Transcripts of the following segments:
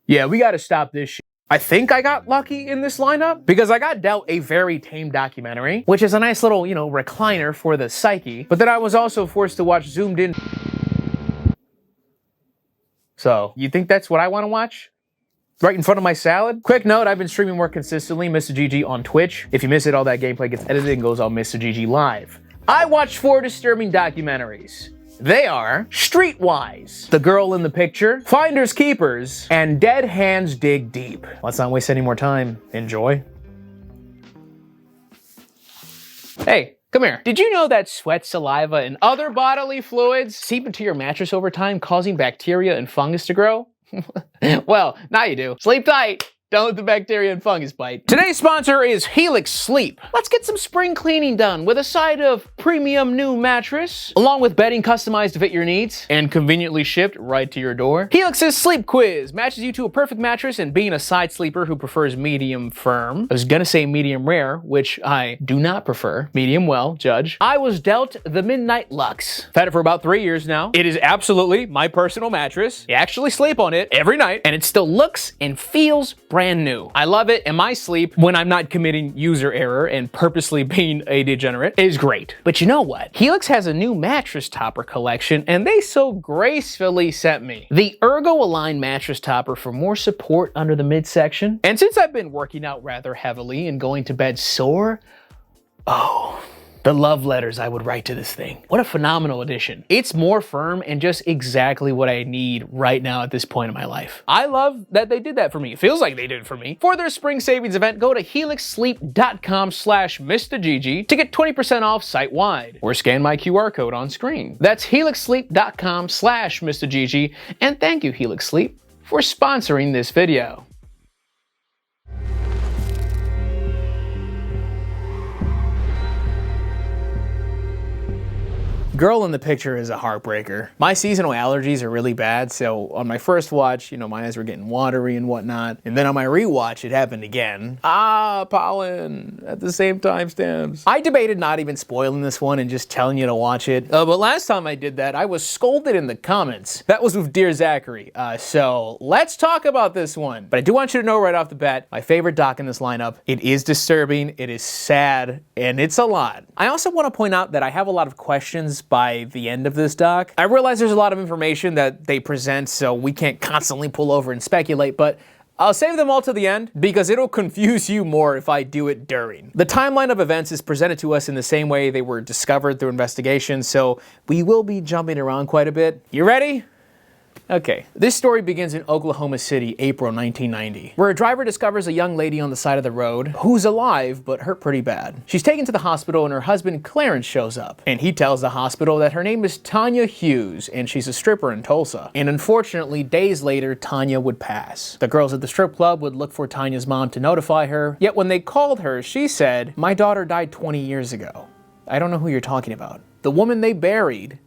Yeah, we gotta stop this shit. I think I got lucky in this lineup because I got dealt a very tame documentary, which is a nice little, recliner for the psyche, but then I was also forced to watch zoomed in. So, you think that's what I want to watch? Right in front of my salad? Quick note, I've been streaming more consistently, Mista GG on Twitch. If you miss it, all that gameplay gets edited and goes on Mista GG Live. I watched 4 disturbing documentaries. They are Streetwise, The Girl in the Picture, Finders Keepers, and Dead Hands Dig Deep. Let's not waste any more time. Enjoy. Hey. Come here. Did you know that sweat, saliva, and other bodily fluids seep into your mattress over time, causing bacteria and fungus to grow? Well, now you do. Sleep tight. Don't let the bacteria and fungus bite. Today's sponsor is Helix Sleep. Let's get some spring cleaning done with a side of premium new mattress, along with bedding customized to fit your needs, and conveniently shipped right to your door. Helix's Sleep Quiz matches you to a perfect mattress, and being a side sleeper who prefers medium firm, I was gonna say medium rare, which I do not prefer. Medium well, judge. I was dealt the Midnight Lux. I've had it for about 3 years now. It is absolutely my personal mattress. You actually sleep on it every night, and it still looks and feels brand new. I love it, and my sleep, when I'm not committing user error and purposely being a degenerate, is great. But you know what? Helix has a new mattress topper collection, and they so gracefully sent me the Ergo-aligned mattress topper for more support under the midsection. And since I've been working out rather heavily and going to bed sore, the love letters I would write to this thing. What a phenomenal addition. It's more firm and just exactly what I need right now at this point in my life. I love that they did that for me. It feels like they did it for me. For their spring savings event, go to helixsleep.com/MistaGG to get 20% off site-wide, or scan my QR code on screen. That's helixsleep.com/MistaGG, and thank you, Helix Sleep, for sponsoring this video. Girl in the Picture is a heartbreaker. My seasonal allergies are really bad, so on my first watch, my eyes were getting watery and whatnot. And then on my rewatch, it happened again. Pollen at the same timestamps. I debated not even spoiling this one and just telling you to watch it. But last time I did that, I was scolded in the comments. That was with Dear Zachary. So let's talk about this one. But I do want you to know right off the bat, my favorite doc in this lineup. It is disturbing, it is sad, and it's a lot. I also want to point out that I have a lot of questions by the end of this doc. I realize there's a lot of information that they present, so we can't constantly pull over and speculate, but I'll save them all to the end because it'll confuse you more if I do it during. The timeline of events is presented to us in the same way they were discovered through investigation, so we will be jumping around quite a bit. You ready? Okay, this story begins in Oklahoma City, April 1990, where a driver discovers a young lady on the side of the road who's alive but hurt pretty bad. She's taken to the hospital and her husband Clarence shows up, and he tells the hospital that her name is Tanya Hughes and she's a stripper in Tulsa. And unfortunately, days later, Tanya would pass. The girls at the strip club would look for Tanya's mom to notify her, yet when they called her, she said, "My daughter died 20 years ago. I don't know who you're talking about." The woman they buried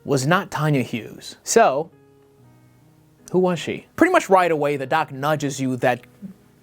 was not Tanya Hughes. So, who was she? Pretty much right away, the doc nudges you that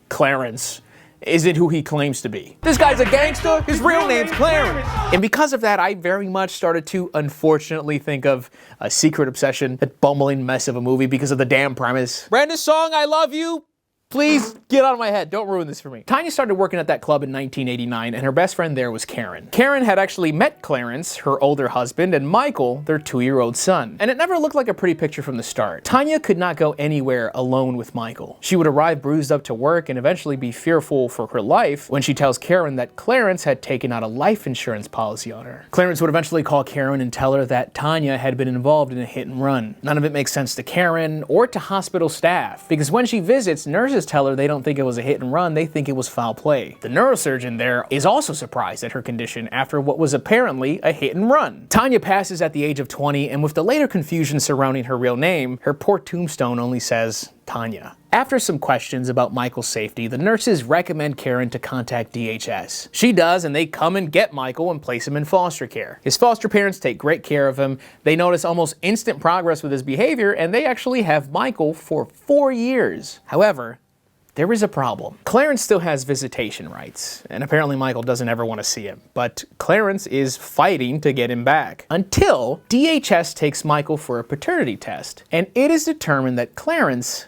Clarence isn't who he claims to be. This guy's a gangster, his real name's Clarence. And because of that, I very much started to, unfortunately, think of A Secret Obsession, that bumbling mess of a movie because of the damn premise. Brandon's song, I Love You, please get out of my head. Don't ruin this for me. Tanya started working at that club in 1989, and her best friend there was Karen. Karen had actually met Clarence, her older husband, and Michael, their 2-year-old son. And it never looked like a pretty picture from the start. Tanya could not go anywhere alone with Michael. She would arrive bruised up to work and eventually be fearful for her life when she tells Karen that Clarence had taken out a life insurance policy on her. Clarence would eventually call Karen and tell her that Tanya had been involved in a hit and run. None of it makes sense to Karen or to hospital staff, because when she visits, nurses tell her they don't think it was a hit and run, they think it was foul play. The neurosurgeon there is also surprised at her condition after what was apparently a hit and run. Tanya passes at the age of 20, and with the later confusion surrounding her real name, her poor tombstone only says Tanya. After some questions about Michael's safety, the nurses recommend Karen to contact DHS. She does, and they come and get Michael and place him in foster care. His foster parents take great care of him. They notice almost instant progress with his behavior, and they actually have Michael for 4 years. However, there is a problem. Clarence still has visitation rights, and apparently Michael doesn't ever want to see him. But Clarence is fighting to get him back, until DHS takes Michael for a paternity test, and it is determined that Clarence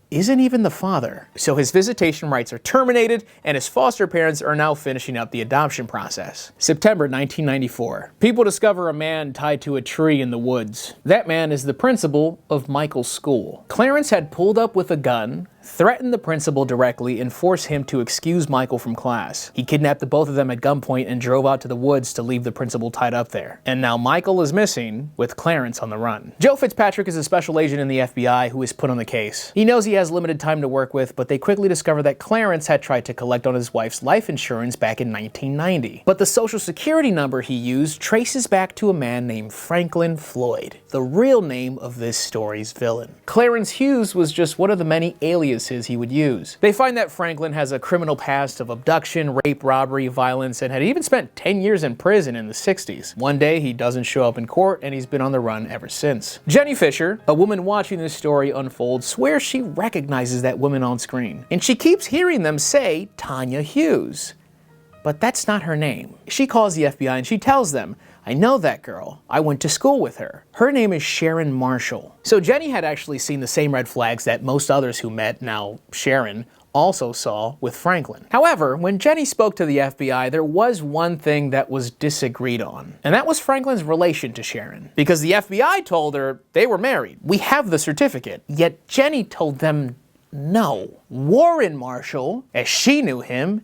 isn't even the father. So his visitation rights are terminated, and his foster parents are now finishing up the adoption process. September 1994. People discover a man tied to a tree in the woods. That man is the principal of Michael's school. Clarence had pulled up with a gun, threatened the principal directly, and forced him to excuse Michael from class. He kidnapped the both of them at gunpoint and drove out to the woods to leave the principal tied up there. And now Michael is missing, with Clarence on the run. Joe Fitzpatrick is a special agent in the FBI who is put on the case. He knows he has limited time to work with, but they quickly discover that Clarence had tried to collect on his wife's life insurance back in 1990. But the social security number he used traces back to a man named Franklin Floyd, the real name of this story's villain. Clarence Hughes was just one of the many aliases he would use. They find that Franklin has a criminal past of abduction, rape, robbery, violence, and had even spent 10 years in prison in the 60s. One day, he doesn't show up in court, and he's been on the run ever since. Jenny Fisher, a woman watching this story unfold, swears she recognizes that woman on screen, and she keeps hearing them say Tanya Hughes. But that's not her name. She calls the FBI and she tells them, "I know that girl. I went to school with her. Her name is Sharon Marshall." So Jenny had actually seen the same red flags that most others who met, now Sharon, also saw with Franklin. However, when Jenny spoke to the FBI, there was one thing that was disagreed on, and that was Franklin's relation to Sharon. Because the FBI told her they were married. We have the certificate. Yet Jenny told them no. Warren Marshall, as she knew him,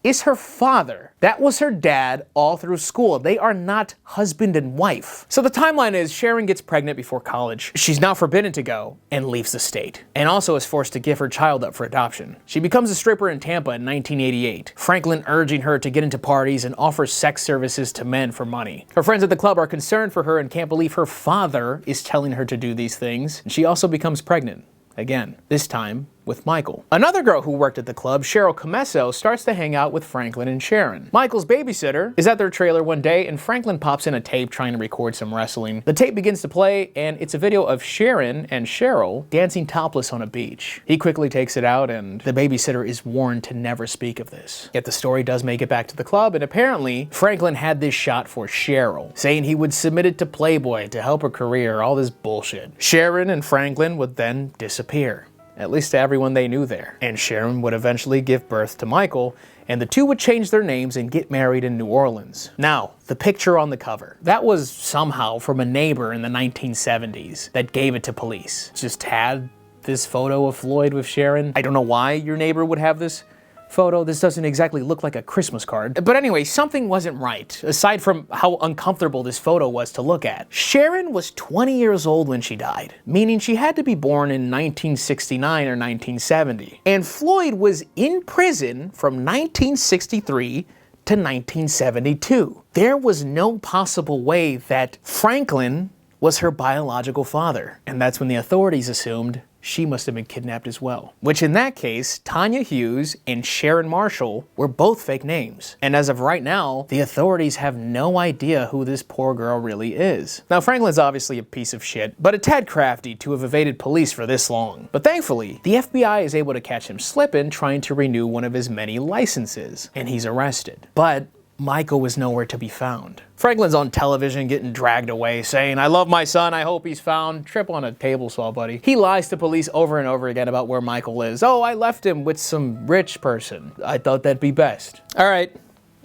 is her father. That was her dad all through school. They are not husband and wife. So the timeline is Sharon gets pregnant before college. She's now forbidden to go and leaves the state, and also is forced to give her child up for adoption. She becomes a stripper in Tampa in 1988, Franklin urging her to get into parties and offers sex services to men for money. Her friends at the club are concerned for her and can't believe her father is telling her to do these things, and she also becomes pregnant. Again, this time with Michael. Another girl who worked at the club, Cheryl Comesso, starts to hang out with Franklin and Sharon. Michael's babysitter is at their trailer one day, and Franklin pops in a tape trying to record some wrestling. The tape begins to play, and it's a video of Sharon and Cheryl dancing topless on a beach. He quickly takes it out, and the babysitter is warned to never speak of this. Yet the story does make it back to the club, and apparently Franklin had this shot for Cheryl, saying he would submit it to Playboy to help her career, all this bullshit. Sharon and Franklin would then disappear, at least to everyone they knew there. And Sharon would eventually give birth to Michael, and the two would change their names and get married in New Orleans. Now, the picture on the cover. That was somehow from a neighbor in the 1970s that gave it to police. Just had this photo of Floyd with Sharon. I don't know why your neighbor would have this photo. This doesn't exactly look like a Christmas card. But anyway, something wasn't right, aside from how uncomfortable this photo was to look at. Sharon was 20 years old when she died, meaning she had to be born in 1969 or 1970. And Floyd was in prison from 1963 to 1972. There was no possible way that Franklin was her biological father. And that's when the authorities assumed she must have been kidnapped as well. Which in that case, Tanya Hughes and Sharon Marshall were both fake names. And as of right now, the authorities have no idea who this poor girl really is. Now, Franklin's obviously a piece of shit, but a tad crafty to have evaded police for this long. But thankfully, the FBI is able to catch him slipping trying to renew one of his many licenses, and he's arrested. But Michael was nowhere to be found. Franklin's on television getting dragged away, saying, "I love my son, I hope he's found." Trip on a table saw, buddy. He lies to police over and over again about where Michael is. "Oh, I left him with some rich person. I thought that'd be best." All right.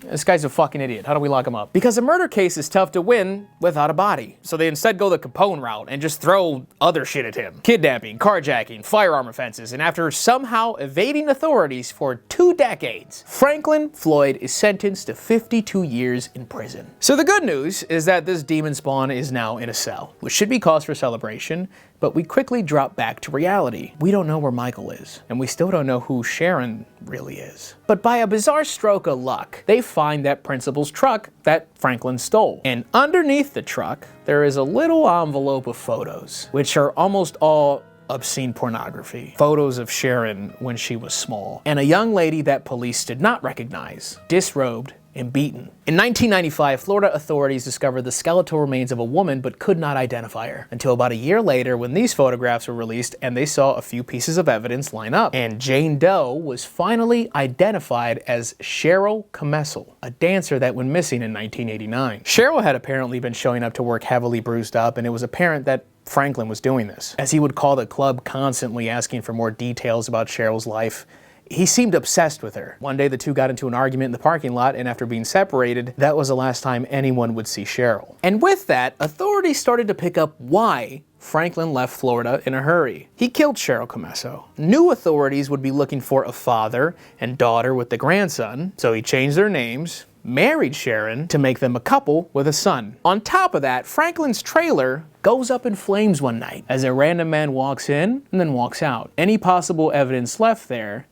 This guy's a fucking idiot. How do we lock him up? Because a murder case is tough to win without a body. So they instead go the Capone route and just throw other shit at him. Kidnapping, carjacking, firearm offenses, and after somehow evading authorities for 2 decades, Franklin Floyd is sentenced to 52 years in prison. So the good news is that this demon spawn is now in a cell, which should be cause for celebration, but we quickly drop back to reality. We don't know where Michael is, and we still don't know who Sharon really is. But by a bizarre stroke of luck, they find that principal's truck that Franklin stole. And underneath the truck, there is a little envelope of photos, which are almost all obscene pornography. Photos of Sharon when she was small, and a young lady that police did not recognize, disrobed and beaten. In 1995, Florida authorities discovered the skeletal remains of a woman but could not identify her until about a year later when these photographs were released and they saw a few pieces of evidence line up. And Jane Doe was finally identified as Cheryl Comessel, a dancer that went missing in 1989. Cheryl had apparently been showing up to work heavily bruised up, and it was apparent that Franklin was doing this, as he would call the club constantly asking for more details about Cheryl's life. He seemed obsessed with her. One day the two got into an argument in the parking lot, and after being separated, that was the last time anyone would see Cheryl. And with that, authorities started to pick up why Franklin left Florida in a hurry. He killed Cheryl Comessel. New authorities would be looking for a father and daughter with the grandson, so he changed their names, married Sharon to make them a couple with a son. On top of that, Franklin's trailer goes up in flames one night as a random man walks in and then walks out. Any possible evidence left there,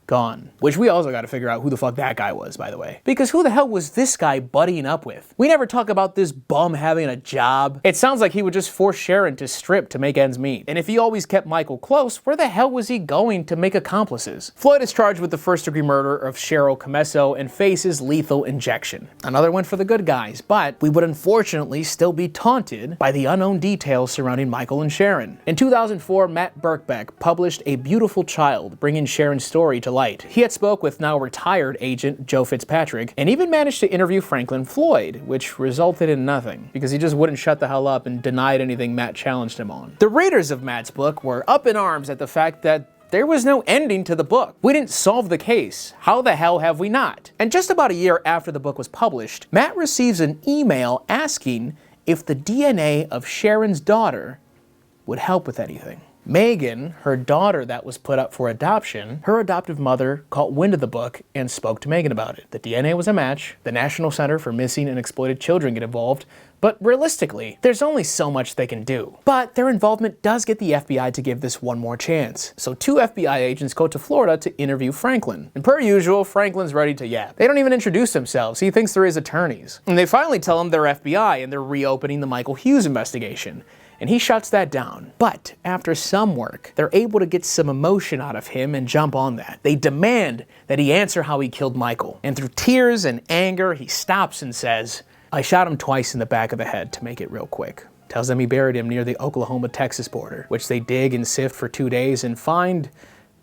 gone. Which we also gotta figure out who the fuck that guy was, by the way. Because who the hell was this guy buddying up with? We never talk about this bum having a job. It sounds like he would just force Sharon to strip to make ends meet. And if he always kept Michael close, where the hell was he going to make accomplices? Floyd is charged with the first-degree murder of Cheryl Comessel and faces lethal injection. Another one for the good guys, but we would unfortunately still be taunted by the unknown details surrounding Michael and Sharon. In 2004, Matt Birkbeck published A Beautiful Child, bringing Sharon's story to light. He had spoke with now retired agent Joe Fitzpatrick and even managed to interview Franklin Floyd, which resulted in nothing because he just wouldn't shut the hell up and denied anything Matt challenged him on. The readers of Matt's book were up in arms at the fact that there was no ending to the book. We didn't solve the case. How the hell have we not? And just about a year after the book was published, Matt receives an email asking if the DNA of Sharon's daughter would help with anything. Megan, her daughter that was put up for adoption, her adoptive mother caught wind of the book and spoke to Megan about it. The DNA was a match. The National Center for Missing and Exploited Children get involved, but realistically, there's only so much they can do. But their involvement does get the FBI to give this one more chance. So 2 FBI agents go to Florida to interview Franklin. And per usual, Franklin's ready to yap. They don't even introduce themselves. He thinks they're his attorneys. And they finally tell him they're FBI and they're reopening the Michael Hughes investigation. And he shuts that down. But after some work, they're able to get some emotion out of him and jump on that. They demand that he answer how he killed Michael. And through tears and anger, he stops and says, "I shot him twice in the back of the head to make it real quick." Tells them he buried him near the Oklahoma-Texas border, which they dig and sift for 2 days and find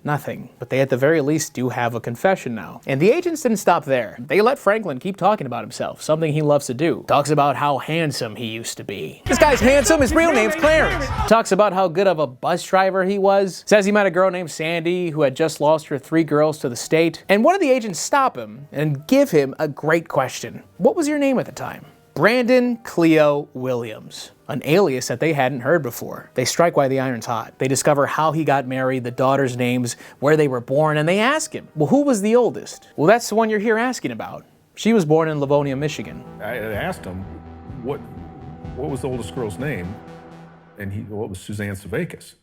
nothing. But they at the very least do have a confession now. And the agents didn't stop there. They let Franklin keep talking about himself, something he loves to do. Talks about how handsome he used to be. This guy's handsome, his real name's Clarence. Talks about how good of a bus driver he was. Says he met a girl named Sandy who had just lost her 3 girls to the state. And one of the agents stop him and give him a great question. What was your name at the time? Brandon Cleo Williams, an alias that they hadn't heard before. They strike while the iron's hot. They discover how he got married, the daughters' names, where they were born, and they ask him, well, who was the oldest? Well, that's the one you're here asking about. She was born in Livonia, Michigan. I asked him, what was the oldest girl's name? And what was Suzanne Savakis?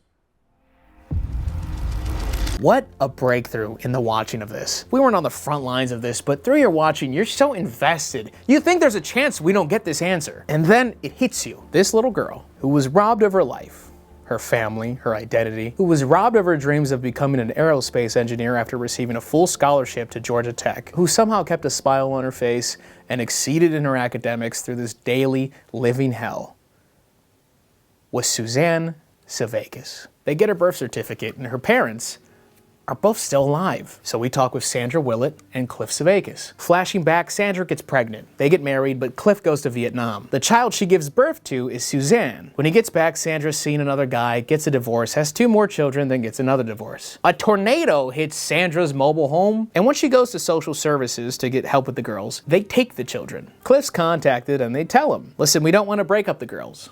What a breakthrough in the watching of this. We weren't on the front lines of this, but through your watching, you're so invested. You think there's a chance we don't get this answer. And then it hits you. This little girl who was robbed of her life, her family, her identity, who was robbed of her dreams of becoming an aerospace engineer after receiving a full scholarship to Georgia Tech, who somehow kept a smile on her face and exceeded in her academics through this daily living hell, was Suzanne Savakis. They get her birth certificate, and her parents are both still alive. So we talk with Sandra Willett and Cliff Savakis. Flashing back, Sandra gets pregnant. They get married, but Cliff goes to Vietnam. The child she gives birth to is Suzanne. When he gets back, Sandra's seen another guy, gets a divorce, has 2 more children, then gets another divorce. A tornado hits Sandra's mobile home, and when she goes to social services to get help with the girls, they take the children. Cliff's contacted and they tell him, listen, we don't want to break up the girls.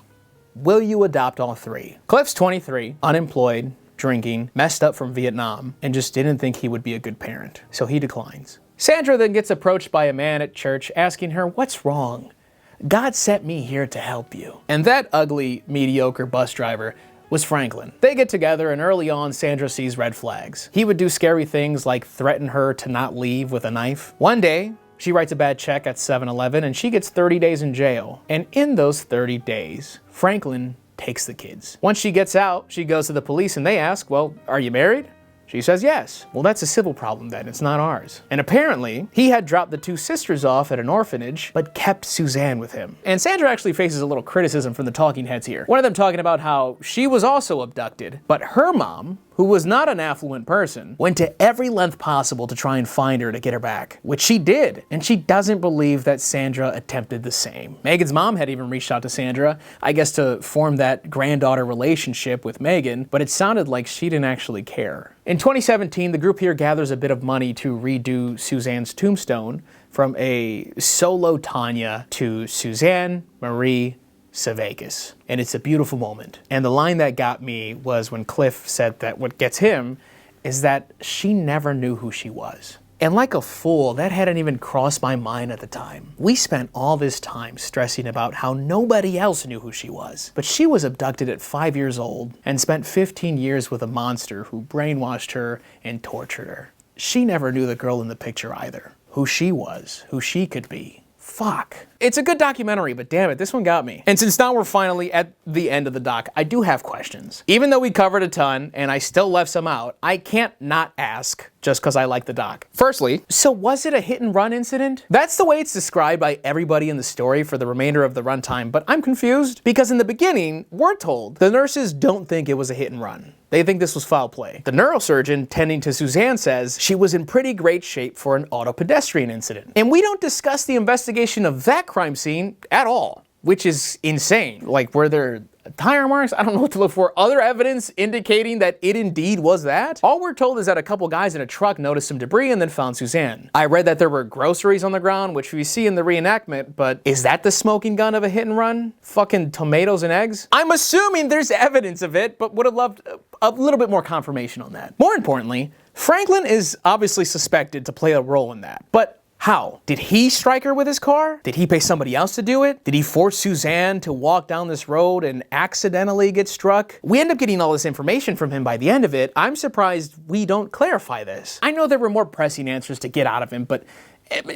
Will you adopt all 3? Cliff's 23, unemployed, drinking, messed up from Vietnam, and just didn't think he would be a good parent, so he declines. Sandra then gets approached by a man at church asking her, what's wrong? God sent me here to help you. And that ugly, mediocre bus driver was Franklin. They get together, and early on, Sandra sees red flags. He would do scary things like threaten her to not leave with a knife. One day, she writes a bad check at 7-Eleven, and she gets 30 days in jail. And in those 30 days, Franklin takes the kids. Once she gets out, she goes to the police and they ask, well, are you married? She She says yes. Well, that's a civil problem then, it's not ours. And apparently, he had dropped the two sisters off at an orphanage, but kept Suzanne with him. And Sandra actually faces a little criticism from the talking heads here. One of them talking about how she was also abducted, but her mom, who was not an affluent person, went to every length possible to try and find her to get her back, which she did, and she doesn't believe that Sandra attempted the same. Megan's mom had even reached out to Sandra, I guess to form that granddaughter relationship with Megan, but it sounded like she didn't actually care. In 2017, the group here gathers a bit of money to redo Suzanne's tombstone from a solo Tanya to Suzanne Marie Savakis. And it's a beautiful moment. And the line that got me was when Cliff said that what gets him is that she never knew who she was. And like a fool, that hadn't even crossed my mind at the time. We spent all this time stressing about how nobody else knew who she was. But she was abducted at 5 years old and spent 15 years with a monster who brainwashed her and tortured her. She never knew the girl in the picture either. Who she was, who she could be. Fuck. It's a good documentary, but damn it, this one got me. And since now we're finally at the end of the doc, I do have questions. Even though we covered a ton and I still left some out, I can't not ask just because I like the doc. Firstly, so was it a hit and run incident? That's the way it's described by everybody in the story for the remainder of the runtime, but I'm confused because in the beginning, we're told the nurses don't think it was a hit and run. They think this was foul play. The neurosurgeon tending to Suzanne says she was in pretty great shape for an auto-pedestrian incident. And we don't discuss the investigation of that crime scene at all, which is insane. Like, were there tire marks? I don't know what to look for. Other evidence indicating that it indeed was that? All we're told is that a couple guys in a truck noticed some debris and then found Suzanne. I read that there were groceries on the ground, which we see in the reenactment, but is that the smoking gun of a hit and run? Fucking tomatoes and eggs? I'm assuming there's evidence of it, but would have loved a little bit more confirmation on that. More importantly, Franklin is obviously suspected to play a role in that, but how? Did he strike her with his car? Did he pay somebody else to do it? Did he force Suzanne to walk down this road and accidentally get struck? We end up getting all this information from him by the end of it. I'm surprised we don't clarify this. I know there were more pressing answers to get out of him, but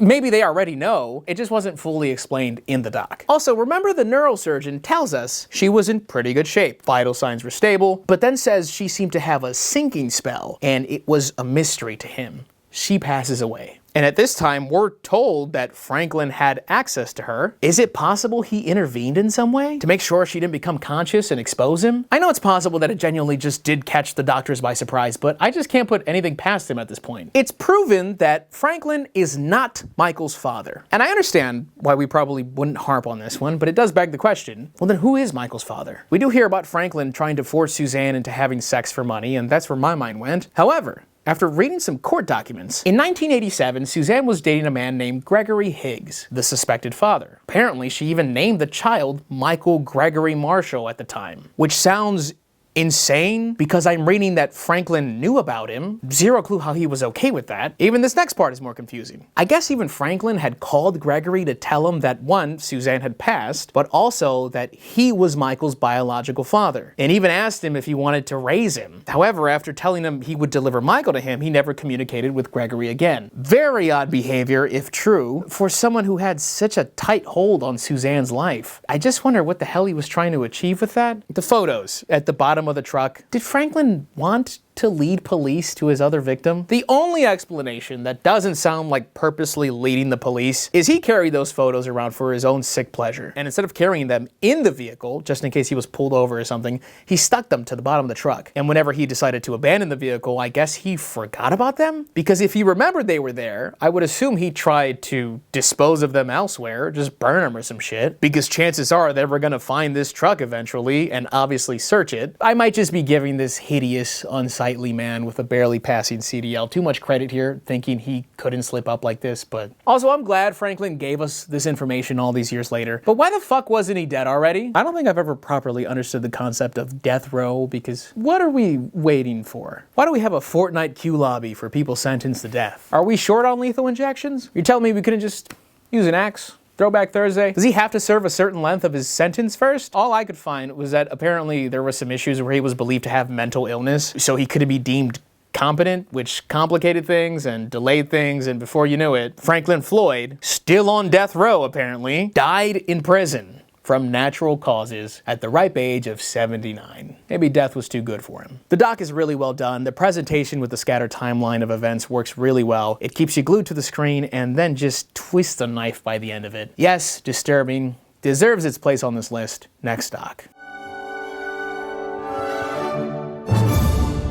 maybe they already know. It just wasn't fully explained in the doc. Also, remember the neurosurgeon tells us she was in pretty good shape. Vital signs were stable, but then says she seemed to have a sinking spell, and it was a mystery to him. She passes away. And at this time, we're told that Franklin had access to her. Is it possible he intervened in some way to make sure she didn't become conscious and expose him? I know it's possible that it genuinely just did catch the doctors by surprise, but I just can't put anything past him at this point. It's proven that Franklin is not Michael's father. And I understand why we probably wouldn't harp on this one, but it does beg the question, well then who is Michael's father? We do hear about Franklin trying to force Suzanne into having sex for money, and that's where my mind went. However, after reading some court documents, in 1987, Suzanne was dating a man named Gregory Higgs, the suspected father. Apparently, she even named the child Michael Gregory Marshall at the time, which sounds insane because I'm reading that Franklin knew about him. Zero clue how he was okay with that. Even this next part is more confusing. I guess even Franklin had called Gregory to tell him that one, Suzanne had passed, but also that he was Michael's biological father, and even asked him if he wanted to raise him. However, after telling him he would deliver Michael to him, he never communicated with Gregory again. Very odd behavior, if true, for someone who had such a tight hold on Suzanne's life. I just wonder what the hell he was trying to achieve with that. The photos at the bottom of the truck. Did Franklin want to lead police to his other victim? The only explanation that doesn't sound like purposely leading the police is he carried those photos around for his own sick pleasure. And instead of carrying them in the vehicle, just in case he was pulled over or something, he stuck them to the bottom of the truck. And whenever he decided to abandon the vehicle, I guess he forgot about them? Because if he remembered they were there, I would assume he tried to dispose of them elsewhere, just burn them or some shit, because chances are they were gonna find this truck eventually and obviously search it. I might just be giving this hideous, unsightly man with a barely passing CDL too much credit here, thinking he couldn't slip up like this, but also I'm glad Franklin gave us this information all these years later. But why the fuck wasn't he dead already? I don't think I've ever properly understood the concept of death row, because what are we waiting for? Why do we have a Fortnite queue lobby for people sentenced to death? Are we short on lethal injections? You're telling me we couldn't just use an axe? Throwback Thursday? Does he have to serve a certain length of his sentence first? All I could find was that apparently there were some issues where he was believed to have mental illness, so he couldn't be deemed competent, which complicated things and delayed things, and before you knew it, Franklin Floyd, still on death row apparently, died in prison from natural causes at the ripe age of 79. Maybe death was too good for him. The doc is really well done. The presentation with the scattered timeline of events works really well. It keeps you glued to the screen and then just twists the knife by the end of it. Yes, disturbing. Deserves its place on this list. Next doc.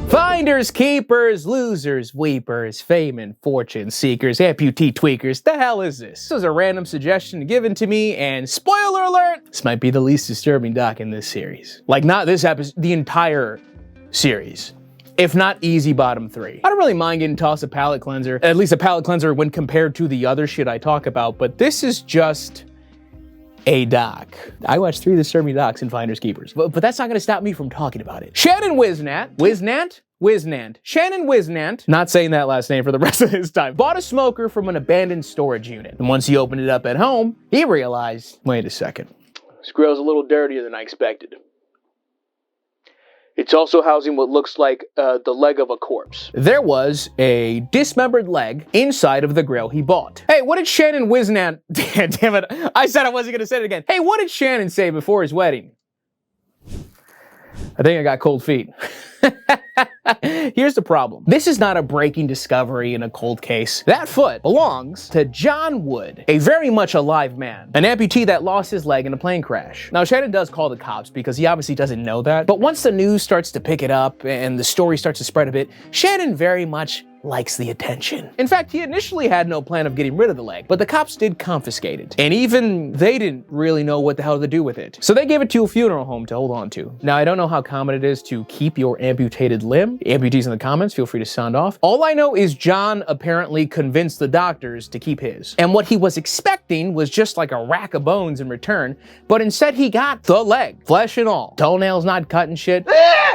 Finders, keepers, losers, weepers, fame and fortune seekers, amputee tweakers. The hell is this? This was a random suggestion given to me, and spoiler alert, this might be the least disturbing doc in this series. Like, not this episode, the entire series. If not easy bottom 3. I don't really mind getting tossed a palate cleanser, at least a palate cleanser when compared to the other shit I talk about, but this is just a doc. I watched 3 disturbing docs in Finders Keepers, but that's not gonna stop me from talking about it. Shannon Shannon Wisnant, not saying that last name for the rest of his time, bought a smoker from an abandoned storage unit. And once he opened it up at home, he realized, wait a second, this grill's a little dirtier than I expected. It's also housing what looks like the leg of a corpse. There was a dismembered leg inside of the grill he bought. Hey, what did Shannon Wisnant... Damn it, I said I wasn't gonna say it again. Hey, what did Shannon say before his wedding? I think I got cold feet. Here's the problem. This is not a breaking discovery in a cold case. That foot belongs to John Wood, a very much alive man, an amputee that lost his leg in a plane crash. Now, Shannon does call the cops because he obviously doesn't know that, but once the news starts to pick it up and the story starts to spread a bit, Shannon very much likes the attention. In fact, he initially had no plan of getting rid of the leg, but the cops did confiscate it. And even they didn't really know what the hell to do with it. So they gave it to a funeral home to hold on to. Now, I don't know how common it is to keep your amputated limb. Amputees in the comments, feel free to sound off. All I know is John apparently convinced the doctors to keep his. And what he was expecting was just like a rack of bones in return, but instead he got the leg, flesh and all, toenails not cut and shit.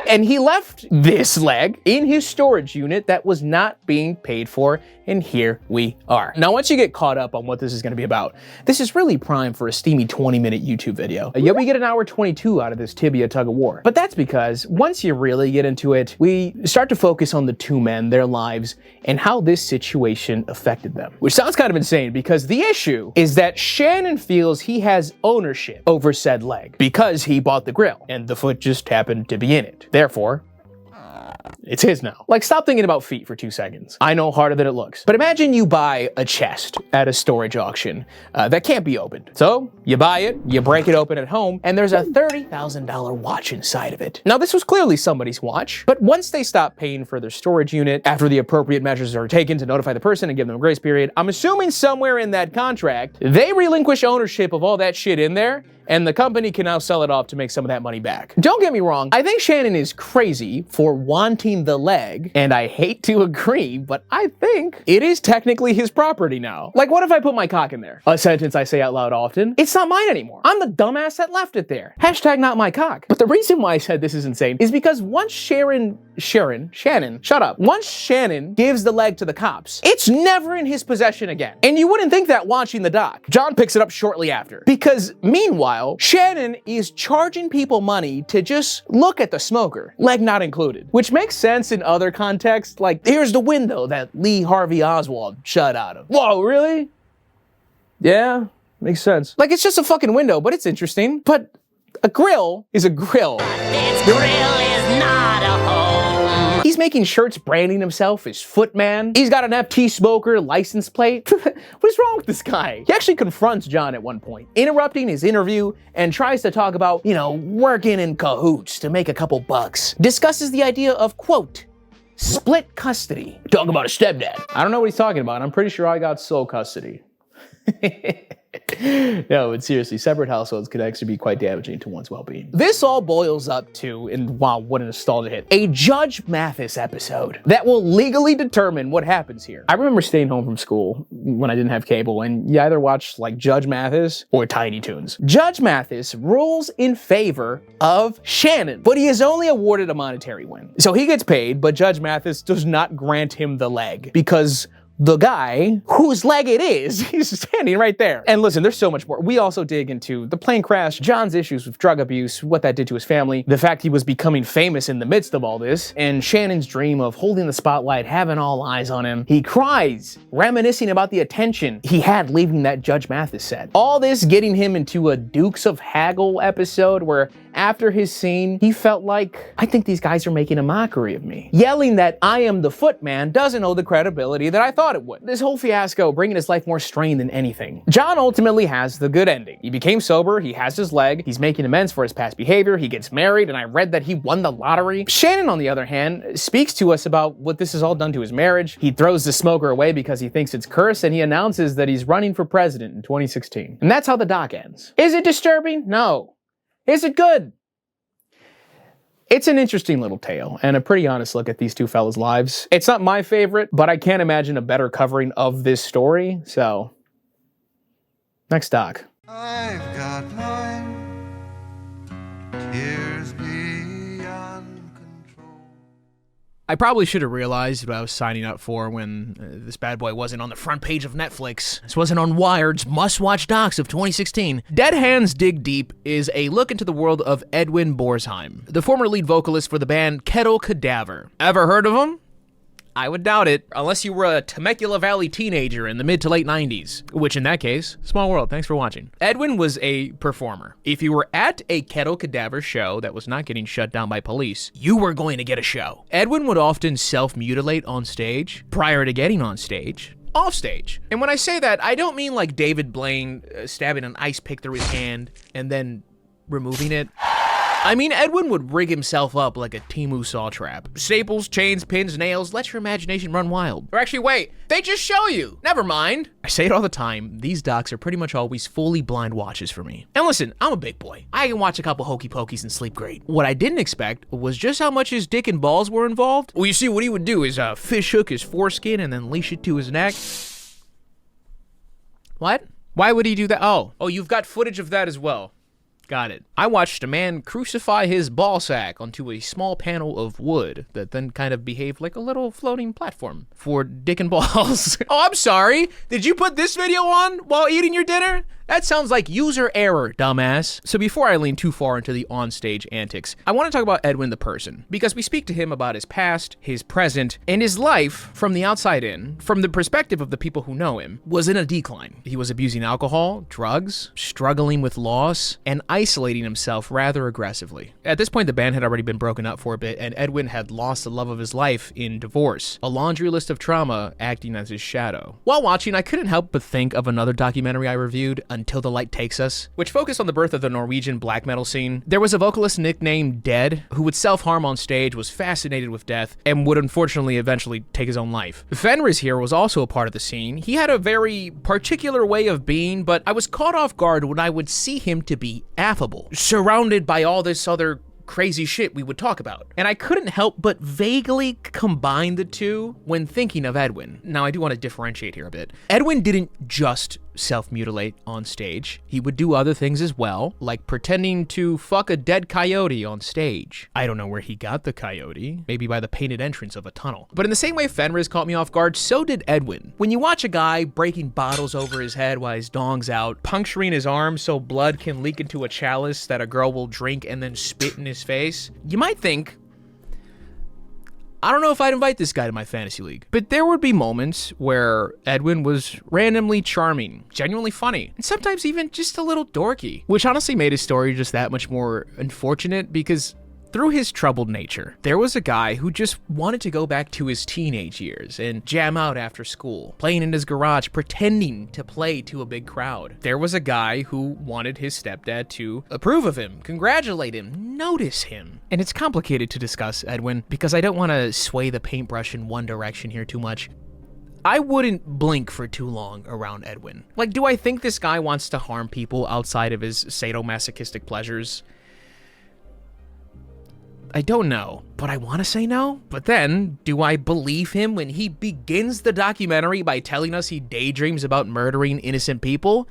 And he left this leg in his storage unit that was not being paid for, and here we are. Now, once you get caught up on what this is gonna be about, this is really prime for a steamy 20-minute YouTube video. Yet we get an hour 22 out of this tibia tug of war. But that's because once you really get into it, we start to focus on the two men, their lives, and how this situation affected them. Which sounds kind of insane because the issue is that Shannon feels he has ownership over said leg because he bought the grill and the foot just happened to be in it. Therefore, it's his now. Like, stop thinking about feet for 2 seconds. I know harder than it looks. But imagine you buy a chest at a storage auction that can't be opened. So you buy it, you break it open at home, and there's a $30,000 watch inside of it. Now, this was clearly somebody's watch, but once they stop paying for their storage unit, after the appropriate measures are taken to notify the person and give them a grace period, I'm assuming somewhere in that contract, they relinquish ownership of all that shit in there, and the company can now sell it off to make some of that money back. Don't get me wrong, I think Shannon is crazy for wanting the leg, and I hate to agree, but I think it is technically his property now. Like, what if I put my cock in there? A sentence I say out loud often. It's not mine anymore. I'm the dumbass that left it there. Hashtag not my cock. But the reason why I said this is insane is because once Shannon, shut up. Once Shannon gives the leg to the cops, it's never in his possession again. And you wouldn't think that watching the doc. John picks it up shortly after. Because meanwhile, Shannon is charging people money to just look at the smoker, leg not included, which makes sense in other contexts, like here's the window that Lee Harvey Oswald shot out of. Whoa, really? Yeah, makes sense. Like, it's just a fucking window, but it's interesting. But a grill is a grill. This grill is not a home. He's making shirts branding himself as Footman. He's got an FT Smoker license plate. What is wrong with this guy? He actually confronts John at one point, interrupting his interview and tries to talk about, working in cahoots to make a couple bucks. Discusses the idea of, quote, split custody. Talking about a stepdad. I don't know what he's talking about. I'm pretty sure I got sole custody. No, but seriously, separate households could actually be quite damaging to one's well-being. This all boils up to, and wow, what a nostalgia hit, a Judge Mathis episode that will legally determine what happens here. I remember staying home from school when I didn't have cable, and you either watched like Judge Mathis or Tiny Toons. Judge Mathis rules in favor of Shannon, but he is only awarded a monetary win. So he gets paid, but Judge Mathis does not grant him the leg because the guy whose leg it is. He's standing right there. And listen, there's so much more. We also dig into the plane crash, John's issues with drug abuse, what that did to his family, the fact he was becoming famous in the midst of all this, and Shannon's dream of holding the spotlight, having all eyes on him. He cries, reminiscing about the attention he had leaving that Judge Mathis set. All this getting him into a Dukes of Haggle episode where after his scene, he felt like, I think these guys are making a mockery of me. Yelling that I am the footman doesn't hold the credibility that I thought it would. This whole fiasco bringing his life more strain than anything. John ultimately has the good ending. He became sober, he has his leg, he's making amends for his past behavior, he gets married, and I read that he won the lottery. Shannon, on the other hand, speaks to us about what this has all done to his marriage. He throws the smoker away because he thinks it's cursed, and he announces that he's running for president in 2016. And that's how the doc ends. Is it disturbing? No. Is it good? It's an interesting little tale and a pretty honest look at these two fellas' lives. It's not my favorite, but I can't imagine a better covering of this story, so next doc. I've got mine, tears beyond control. I probably should have realized what I was signing up for when this bad boy wasn't on the front page of Netflix. This wasn't on Wired's must-watch docs of 2016. Dead Hands Dig Deep is a look into the world of Edwin Borsheim, the former lead vocalist for the band Kettle Cadaver. Ever heard of him? I would doubt it, unless you were a Temecula Valley teenager in the mid to late 90s, which in that case, small world, thanks for watching. Edwin was a performer. If you were at a Kettle Cadaver show that was not getting shut down by police, you were going to get a show. Edwin would often self-mutilate on stage prior to getting on stage. Off stage. And when I say that, I don't mean like David Blaine stabbing an ice pick through his hand and then removing it. I mean, Edwin would rig himself up like a Temu saw trap. Staples, chains, pins, nails, let your imagination run wild. Or actually, wait, they just show you. Never mind. I say it all the time, these docs are pretty much always fully blind watches for me. And listen, I'm a big boy. I can watch a couple hokey pokeys and sleep great. What I didn't expect was just how much his dick and balls were involved. Well, you see, what he would do is fish hook his foreskin and then leash it to his neck. What? Why would he do that? Oh, you've got footage of that as well. Got it. I watched a man crucify his ball sack onto a small panel of wood that then kind of behaved like a little floating platform for dick and balls. Oh, I'm sorry. Did you put this video on while eating your dinner? That sounds like user error, dumbass. So before I lean too far into the onstage antics, I want to talk about Edwin the person, because we speak to him about his past, his present, and his life from the outside in, from the perspective of the people who know him, was in a decline. He was abusing alcohol, drugs, struggling with loss, and isolating himself rather aggressively. At this point, the band had already been broken up for a bit, and Edwin had lost the love of his life in divorce, a laundry list of trauma acting as his shadow. While watching, I couldn't help but think of another documentary I reviewed, Until the Light Takes Us, which focused on the birth of the Norwegian black metal scene. There was a vocalist nicknamed Dead who would self-harm on stage, was fascinated with death, and would unfortunately eventually take his own life. Fenriz here was also a part of the scene. He had a very particular way of being, but I was caught off guard when I would see him to be affable, surrounded by all this other crazy shit we would talk about. And I couldn't help but vaguely combine the two when thinking of Edwin. Now, I do want to differentiate here a bit. Edwin didn't just self-mutilate on stage. He would do other things as well, like pretending to fuck a dead coyote on stage. I don't know where he got the coyote, maybe by the painted entrance of a tunnel. But in the same way Fenriz caught me off guard, so did Edwin. When you watch a guy breaking bottles over his head while his dong's out, puncturing his arm so blood can leak into a chalice that a girl will drink and then spit in his face, you might think, I don't know if I'd invite this guy to my fantasy league. But there would be moments where Edwin was randomly charming, genuinely funny, and sometimes even just a little dorky, which honestly made his story just that much more unfortunate because through his troubled nature, there was a guy who just wanted to go back to his teenage years and jam out after school, playing in his garage, pretending to play to a big crowd. There was a guy who wanted his stepdad to approve of him, congratulate him, notice him. And it's complicated to discuss, Edwin, because I don't want to sway the paintbrush in one direction here too much. I wouldn't blink for too long around Edwin. Like, do I think this guy wants to harm people outside of his sadomasochistic pleasures? I don't know, but I want to say no. But then, do I believe him when he begins the documentary by telling us he daydreams about murdering innocent people?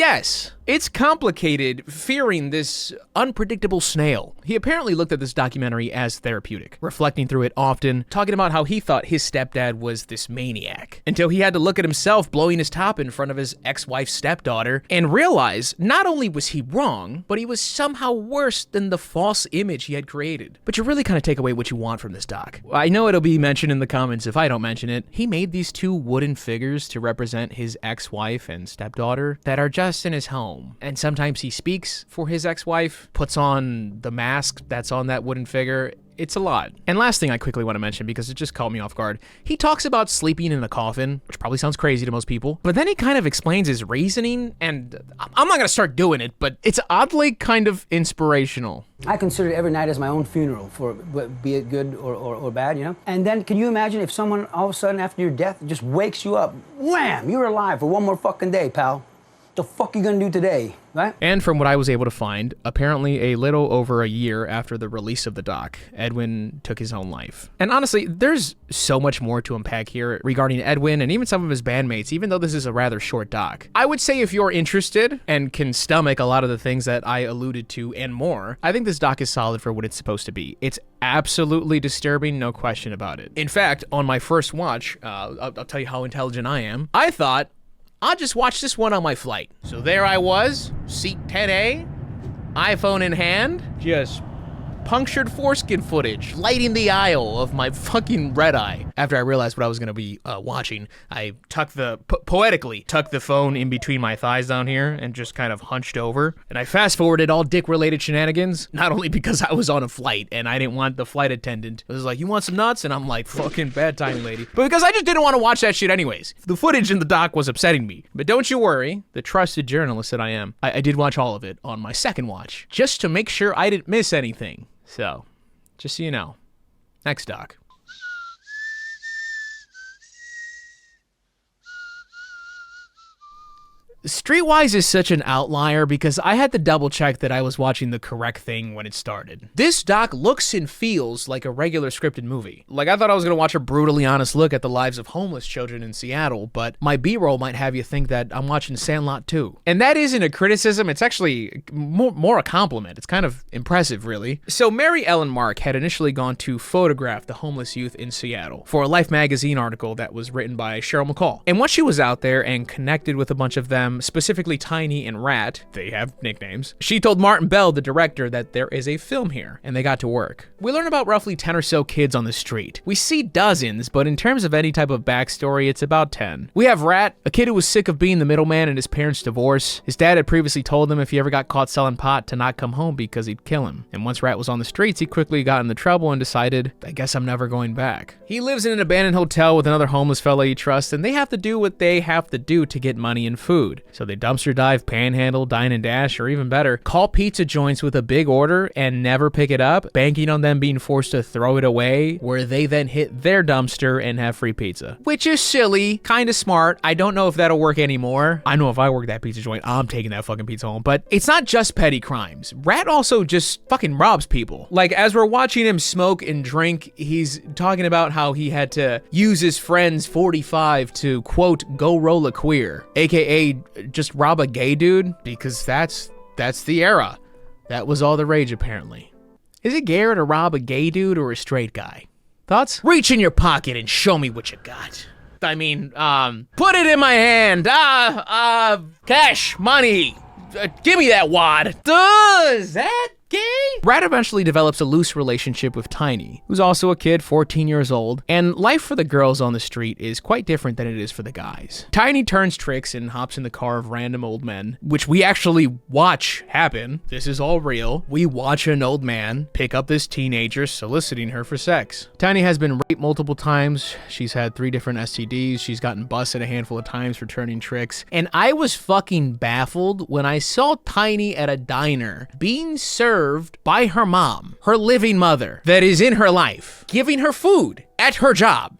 Yes, it's complicated fearing this unpredictable snail. He apparently looked at this documentary as therapeutic, reflecting through it often, talking about how he thought his stepdad was this maniac, until he had to look at himself blowing his top in front of his ex-wife's stepdaughter and realize not only was he wrong, but he was somehow worse than the false image he had created. But you really kind of take away what you want from this doc. I know it'll be mentioned in the comments if I don't mention it. He made these two wooden figures to represent his ex-wife and stepdaughter that are just in his home. And sometimes he speaks for his ex-wife, puts on the mask that's on that wooden figure. It's a lot. And last thing I quickly want to mention, because it just caught me off guard, he talks about sleeping in a coffin, which probably sounds crazy to most people, but then he kind of explains his reasoning, and I'm not gonna start doing it, but it's oddly kind of inspirational. I consider every night as my own funeral, for be it good or bad, you know? And then can you imagine if someone all of a sudden after your death just wakes you up, wham, you're alive for one more fucking day, pal. The fuck you gonna do today, right? And from what I was able to find, apparently a little over a year after the release of the doc, Edwin took his own life. And honestly, there's so much more to unpack here regarding Edwin and even some of his bandmates, even though this is a rather short doc. I would say if you're interested and can stomach a lot of the things that I alluded to and more, I think this doc is solid for what it's supposed to be. It's absolutely disturbing, no question about it. In fact, on my first watch, I'll tell you how intelligent I am, I thought, I'll just watch this one on my flight. So there I was, seat 10A, iPhone in hand, just punctured foreskin footage, lighting the aisle of my fucking red eye. After I realized what I was gonna be watching, I poetically tucked the phone in between my thighs down here and just kind of hunched over. And I fast forwarded all dick-related shenanigans, not only because I was on a flight and I didn't want the flight attendant. It was like, you want some nuts? And I'm like, fucking bad timing, lady. But because I just didn't want to watch that shit anyways. The footage in the doc was upsetting me. But don't you worry, the trusted journalist that I am, I did watch all of it on my second watch, just to make sure I didn't miss anything. So, just so you know. Next doc. Streetwise is such an outlier because I had to double check that I was watching the correct thing when it started. This doc looks and feels like a regular scripted movie. Like, I thought I was gonna watch a brutally honest look at the lives of homeless children in Seattle, but my B-roll might have you think that I'm watching Sandlot 2. And that isn't a criticism, it's actually more a compliment. It's kind of impressive, really. So Mary Ellen Mark had initially gone to photograph the homeless youth in Seattle for a Life magazine article that was written by Cheryl McCall. And once she was out there and connected with a bunch of them, specifically Tiny and Rat, they have nicknames, she told Martin Bell, the director, that there is a film here, and they got to work. We learn about roughly 10 or so kids on the street. We see dozens, but in terms of any type of backstory, it's about 10. We have Rat, a kid who was sick of being the middleman in his parents' divorce. His dad had previously told him if he ever got caught selling pot to not come home because he'd kill him. And once Rat was on the streets, he quickly got into trouble and decided, I guess I'm never going back. He lives in an abandoned hotel with another homeless fella he trusts, and they have to do what they have to do to get money and food. So they dumpster dive, panhandle, dine and dash, or even better, call pizza joints with a big order and never pick it up, banking on them being forced to throw it away, where they then hit their dumpster and have free pizza. Which is silly, kind of smart. I don't know if that'll work anymore. I know if I work that pizza joint, I'm taking that fucking pizza home. But it's not just petty crimes. Rat also just fucking robs people. Like, as we're watching him smoke and drink, he's talking about how he had to use his friend's 45 to, quote, go roll a queer, aka just rob a gay dude, because that's the era. That was all the rage, apparently. Is it gayer to rob a gay dude or a straight guy? Thoughts? Reach in your pocket and show me what you got. I mean, put it in my hand. Cash, money. Give me that wad. Does that gay? Rat eventually develops a loose relationship with Tiny, who's also a kid, 14 years old, and life for the girls on the street is quite different than it is for the guys. Tiny turns tricks and hops in the car of random old men, which we actually watch happen. This is all real. We watch an old man pick up this teenager, soliciting her for sex. Tiny has been raped multiple times. She's had 3 different STDs. She's gotten busted a handful of times for turning tricks. And I was fucking baffled when I saw Tiny at a diner being served by her mom, her living mother that is in her life, giving her food at her job.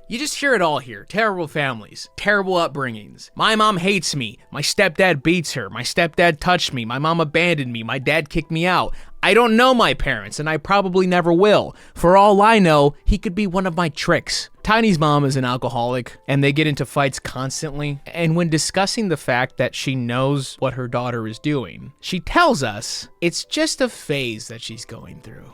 You just hear it all here. Terrible families, terrible upbringings. My mom hates me. My stepdad beats her. My stepdad touched me. My mom abandoned me. My dad kicked me out. I don't know my parents, and I probably never will. For all I know, he could be one of my tricks. Tiny's mom is an alcoholic, and they get into fights constantly. And when discussing the fact that she knows what her daughter is doing, she tells us it's just a phase that she's going through.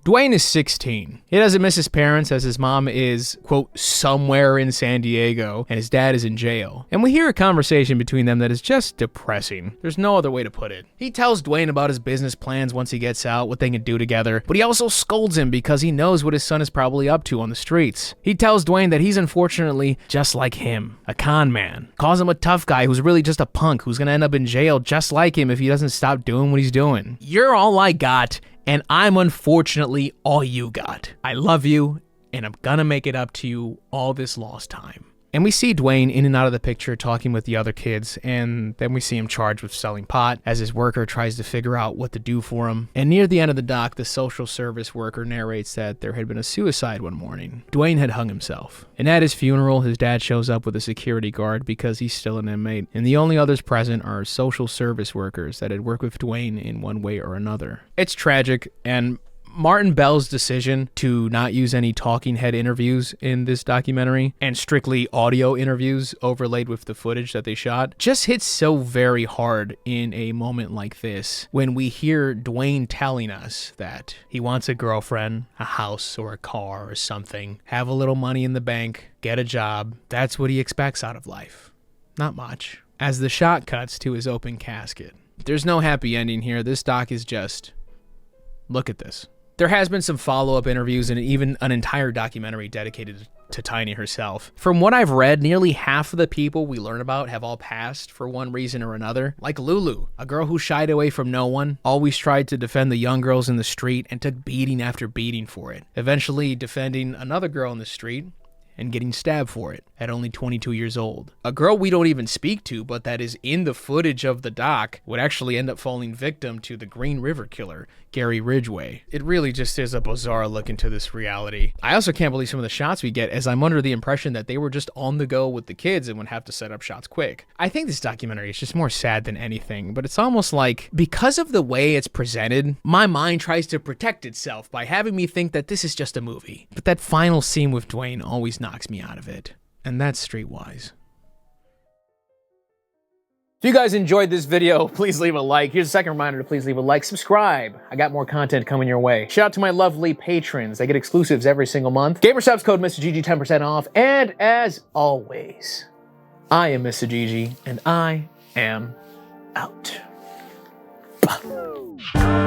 Dwayne is 16. He doesn't miss his parents as his mom is, quote, somewhere in San Diego, and his dad is in jail. And we hear a conversation between them that is just depressing. There's no other way to put it. He tells Dwayne about his business plans once he gets out, what they can do together, but he also scolds him because he knows what his son is probably up to on the streets. He tells Dwayne that he's unfortunately just like him, a con man. Calls him a tough guy who's really just a punk who's gonna end up in jail just like him if he doesn't stop doing what he's doing. You're all I got, and I'm unfortunately all you got. I love you, and I'm gonna make it up to you all this lost time. And we see Dwayne in and out of the picture talking with the other kids, and then we see him charged with selling pot as his worker tries to figure out what to do for him. And near the end of the doc, the social service worker narrates that there had been a suicide one morning. Dwayne had hung himself. And at his funeral, his dad shows up with a security guard because he's still an inmate. And the only others present are social service workers that had worked with Dwayne in one way or another. It's tragic, and Martin Bell's decision to not use any talking head interviews in this documentary and strictly audio interviews overlaid with the footage that they shot just hits so very hard in a moment like this when we hear Dwayne telling us that he wants a girlfriend, a house, or a car or something, have a little money in the bank, get a job. That's what he expects out of life. Not much. As the shot cuts to his open casket. There's no happy ending here. This doc is just, look at this. There has been some follow-up interviews and even an entire documentary dedicated to Tiny herself. From what I've read, nearly half of the people we learn about have all passed for one reason or another. Like Lulu, a girl who shied away from no one, always tried to defend the young girls in the street and took beating after beating for it. Eventually defending another girl in the street and getting stabbed for it at only 22 years old. A girl we don't even speak to, but that is in the footage of the doc, would actually end up falling victim to the Green River Killer, Gary Ridgway. It really just is a bizarre look into this reality. I also can't believe some of the shots we get, as I'm under the impression that they were just on the go with the kids and would have to set up shots quick. I think this documentary is just more sad than anything, but it's almost like, because of the way it's presented, my mind tries to protect itself by having me think that this is just a movie. But that final scene with Dwayne always knocks me out of it. And that's Streetwise. If you guys enjoyed this video, please leave a like. Here's a second reminder to please leave a like. Subscribe. I got more content coming your way. Shout out to my lovely patrons. They get exclusives every single month. GamerSubs code MrGG 10% off. And as always, I am Mr. GG, and I am out. Bah.